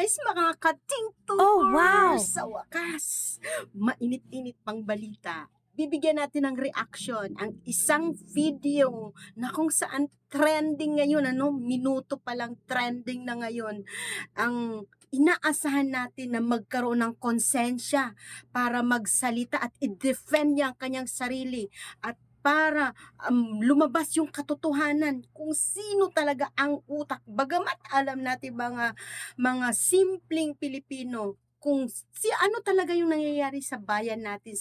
guys, mga ka-tinktukers! Oh, wow! Sa wakas, mainit-init pang balita. Bibigyan natin ng reaction ang isang video na kung saan trending ngayon, minuto pa lang trending na ngayon. Ang inaasahan natin na magkaroon ng konsensya para magsalita at i-defend niya ang kanyang sarili at para lumabas yung katotohanan kung sino talaga ang utak. Bagamat alam natin mga simpleng Pilipino kung ano talaga yung nangyayari sa bayan natin,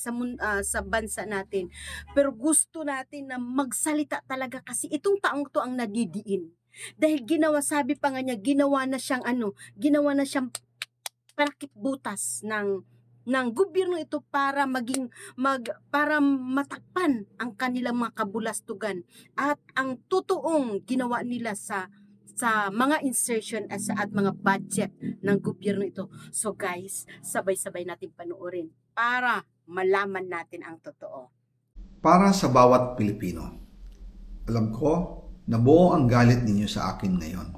sa bansa natin. Pero gusto natin na magsalita talaga kasi itong taong to ang nadidiin. Dahil sabi pa nga niya, ginawa na siyang parakit butas ng gobyerno ito para para matakpan ang kanilang mga kabulastugan at ang totoong ginawa nila sa mga insertion at mga budget ng gobyerno ito. So guys, sabay-sabay natin panoorin para malaman natin ang totoo. Para sa bawat Pilipino, alam ko na buo ang galit ninyo sa akin ngayon.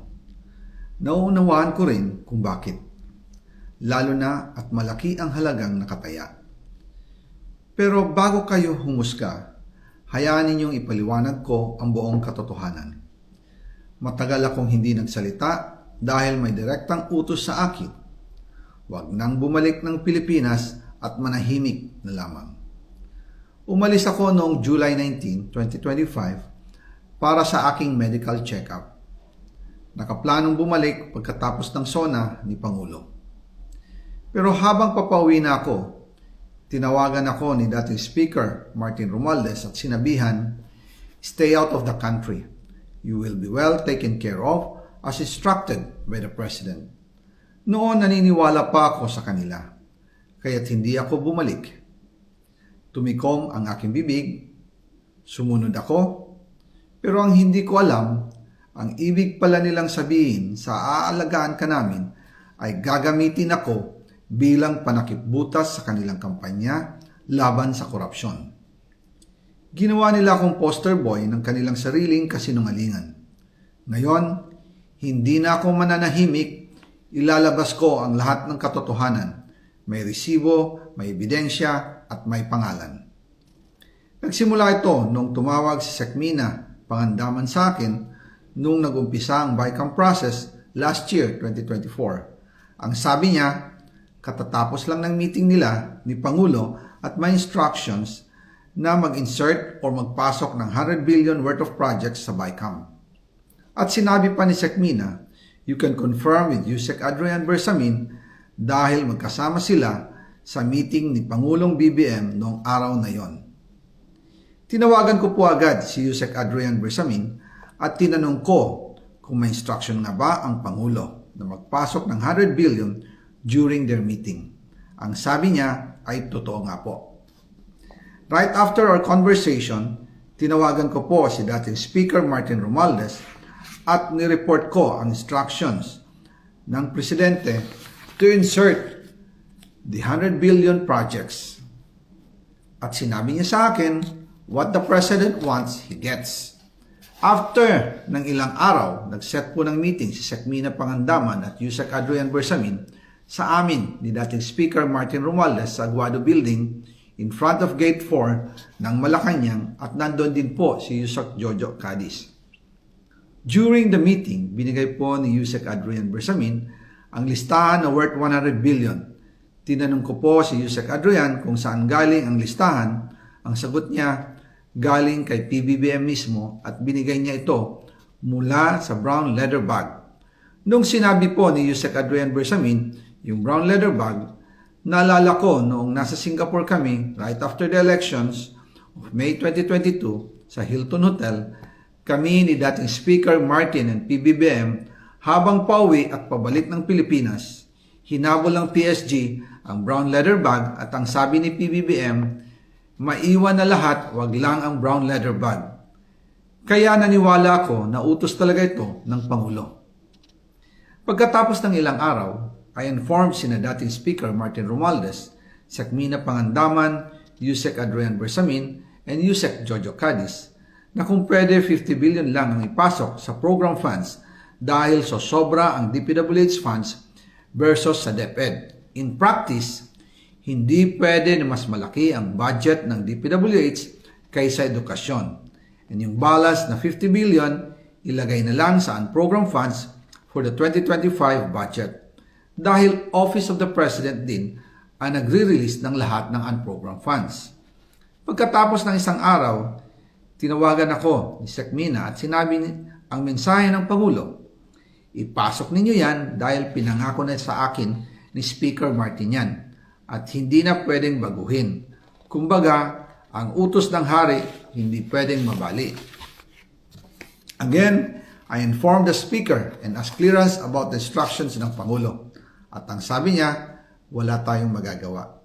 Nauunawaan ko rin kung bakit, lalo na at malaki ang halagang nakataya. Pero bago kayo humusga, hayaan ninyong ipaliwanag ko ang buong katotohanan. Matagal akong hindi nagsalita dahil may direktang utos sa akin. Huwag nang bumalik ng Pilipinas at manahimik na lamang. Umalis ako noong July 19, 2025 para sa aking medical check-up. Nakaplanong bumalik pagkatapos ng SONA ni Pangulo. Pero habang papauwi na ako, tinawagan ako ni dating Speaker Martin Romualdez at sinabihan, "Stay out of the country. You will be well taken care of as instructed by the President." Noon naniniwala pa ako sa kanila, kaya't hindi ako bumalik. Tumikom ang aking bibig, sumunod ako, pero ang hindi ko alam, ang ibig pala nilang sabihin sa aalagaan ka namin ay gagamitin ako bilang panakipbutas sa kanilang kampanya laban sa korupsyon. Ginawa nila akong poster boy ng kanilang sariling kasinungalingan. Ngayon, hindi na ako mananahimik, ilalabas ko ang lahat ng katotohanan. May resibo, may ebidensya, at may pangalan. Nagsimula ito nung tumawag si Sekmina Pangandaman sa akin nung nag-umpisa ang BICAM process last year, 2024. Ang sabi niya, katatapos lang ng meeting nila ni Pangulo at may instructions na mag-insert or magpasok ng 100 billion worth of projects sa BICAM. At sinabi pa ni Sekmina, you can confirm with Yusek Adrian Bersamin dahil magkasama sila sa meeting ni Pangulong BBM noong araw na yon. Tinawagan ko po agad si Yusek Adrian Bersamin at tinanong ko kung may instruction nga ba ang Pangulo na magpasok ng 100 billion during their meeting. Ang sabi niya ay totoo nga po. Right after our conversation, tinawagan ko po si dating Speaker Martin Romualdez at nireport ko ang instructions ng Presidente to insert the 100 billion projects. At sinabi niya sa akin, what the President wants, he gets. After ng ilang araw, nag-set po ng meeting si Sekmina Pangandaman at Yusek Adrian Bersamin sa amin ni dating Speaker Martin Romualdez sa Aguado Building in front of Gate 4 ng Malacanang at nandun din po si Yusek Jojo Cadiz. During the meeting, binigay po ni Yusek Adrian Bersamin ang listahan na worth 100 billion. Tinanong ko po si Yusek Adrian kung saan galing ang listahan. Ang sagot niya, galing kay PBBM mismo at binigay niya ito mula sa brown leather bag. Nung sinabi po ni Yusek Adrian Bersamin yung brown leather bag, naalala ko noong nasa Singapore kami right after the elections of May 2022 sa Hilton Hotel, kami ni dating Speaker Martin and PBBM habang pauwi at pabalik ng Pilipinas, hinabol ng PSG ang brown leather bag at ang sabi ni PBBM, maiwan na lahat, wag lang ang brown leather bag. Kaya naniwala ako na utos talaga ito ng Pangulo. Pagkatapos ng ilang araw, I informed sina dating Speaker Martin Romualdez, Sekmina Pangandaman, Yusek Adrian Bersamin, and Yusek Jojo Cadiz na kung pwede 50 billion lang ang ipasok sa program funds dahil so sobra ang DPWH funds, versus sa DepEd. In practice, hindi pwede na mas malaki ang budget ng DPWH kaysa edukasyon. And yung balance na 50 billion, ilagay na lang sa unprogrammed funds for the 2025 budget. Dahil Office of the President din ang nagre-release ng lahat ng unprogrammed funds. Pagkatapos ng isang araw, tinawagan ako ni Sec Mina at sinabi ang mensahe ng Pangulo. Ipasok ninyo yan dahil pinangako na sa akin ni Speaker Martin yan at hindi na pwedeng baguhin. Kumbaga, ang utos ng hari hindi pwedeng mabali. Again, I informed the Speaker and asked clearance about the instructions ng Pangulo. At ang sabi niya, wala tayong magagawa.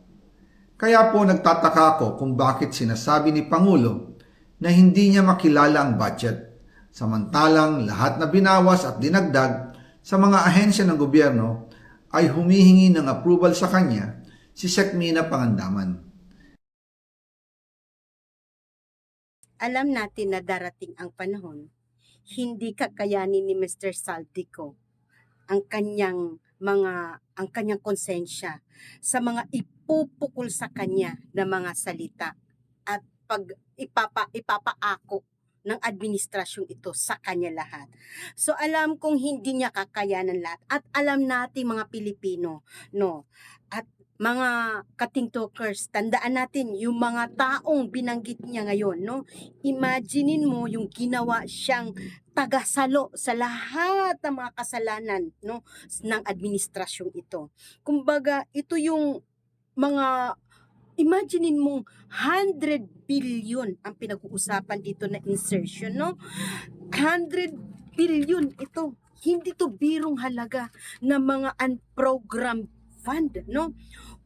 Kaya po nagtataka ako kung bakit sinasabi ni Pangulo na hindi niya makilala ang budget, samantalang lahat na binawas at dinagdag sa mga ahensya ng gobyerno ay humihingi ng approval sa kanya si Sec Mina Pangandaman. Alam natin na darating ang panahon, hindi kakayanin ni Mr. Saldico ang kanyang konsensya sa mga ipupukol sa kanya na mga salita at pag ipapaako ng administrasyong ito sa kanya lahat. So alam kong hindi niya kakayanan lahat at alam natin mga Pilipino, no? At mga katingtokers, tandaan natin yung mga taong binanggit niya ngayon, no? Imaginein mo yung ginawa siyang tagasalo sa lahat ng mga kasalanan, no, ng administrasyong ito. Kumbaga, ito yung mga imaginein mong 100 billion ang pinag-uusapan dito na insertion, no? 100 billion ito. Hindi to birong halaga ng mga unprogrammed fund, no?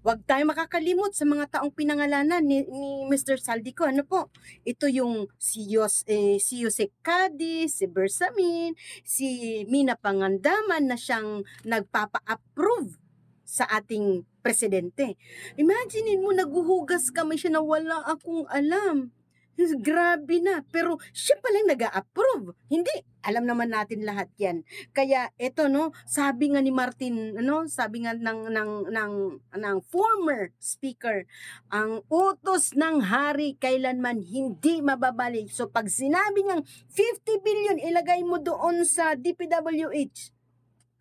Huwag tayo makakalimot sa mga taong pinangalanan ni Mr. Saldico. Ano po? Ito yung si Jose Cadiz, si Bersamin, si Mina Pangandaman na siyang nagpapa-approve sa ating presidente. Imagine mo, naguhugas kami siya na wala akong alam. Grabe na. Pero siya palang nag-a-approve. Hindi. Alam naman natin lahat yan. Kaya ito, no, sabi nga ni Martin, ano, sabi nga ng former speaker, ang utos ng hari kailanman hindi mababalik. So pag sinabi niyang 50 billion, ilagay mo doon sa DPWH.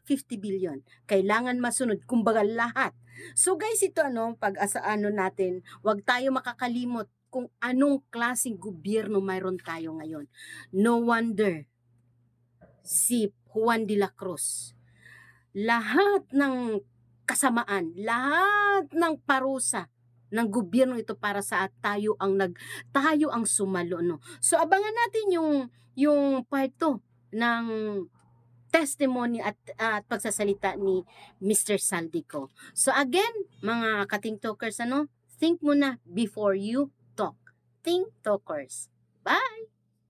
50 billion. Kailangan masunod. Kumbaga lahat. So guys, ito pag asaano natin, wag tayo makakalimot kung anong klaseng gobyerno mayroon tayo ngayon. No wonder si Juan de la Cruz, lahat ng kasamaan, lahat ng parusa ng gobyerno ito para sa tayo ang sumalo, no. So abangan natin yung part 2 ng testimony at pagsasalita ni Mr. Saldico. So again, mga katingtokers, think muna before you talk. Think talkers. Bye!